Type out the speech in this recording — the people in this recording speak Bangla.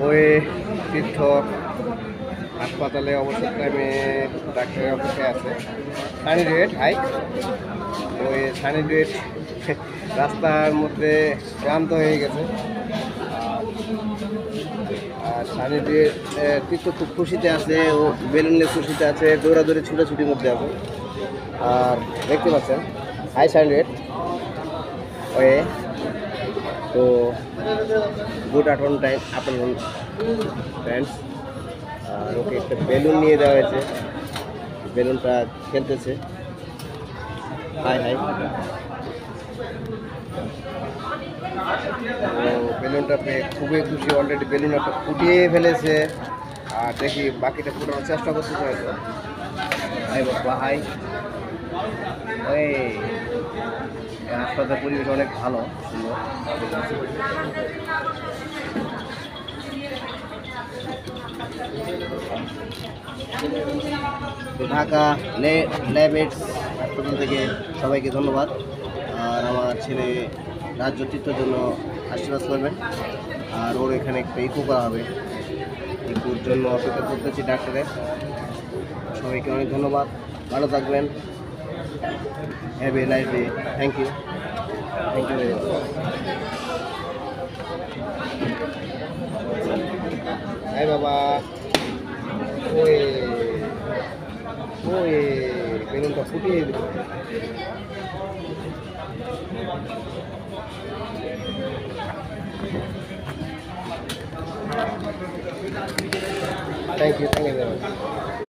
ওই তীর্থ হাসপাতালে অবসর টাইমে ডাক্তারের অপেক্ষায় আছে। সানি ডুয়েট হাই, ওই সানি ডুয়েট রাস্তার মধ্যে ক্লান্ত হয়ে গেছে। আর সানি ডুয়েট তীর্থ খুব খুশিতে আছে, ও বেলুন নিয়ে খুশিতে আছে, দৌড়াদৌড়ি ছুটাছুটির মধ্যে আছে। আর দেখতে পাচ্ছেন হাই সানি ডুয়েট ওয়ে। তো good afternoon time afternoon friends. আর ওকে একটা বেলুন নিয়ে দেওয়া হয়েছে, বেলুনটা খেলতেছে। হাই হাই, বেলুনটা পেয়ে খুবই খুশি। অলরেডি বেলুন একটা ফুটিয়ে ফেলেছে, আর দেখি বাকিটা ফুটানোর চেষ্টা করতেছে হয়তো। হাই বাবা হাই। ওই হাসপাতালের পরিবেশ অনেক ভালো, সুন্দর। তো ঢাকা ল্যাবেটস হাসপাতাল থেকে সবাইকে ধন্যবাদ। আর আমার ছেলে রাজ্য তীর্থের জন্য আশীর্বাদ করবেন। আর ওর এখানে একটা ইকো করা হবে, ইকোর জন্য অপেক্ষা করতেছি ডাক্তারের। সবাইকে অনেক ধন্যবাদ, ভালো থাকবেন। Have a nice day. Thank you, thank you very much. Hi বাবা। ওই ওই বেলুনটা ফুটিয়ে দিল। Thank you very much.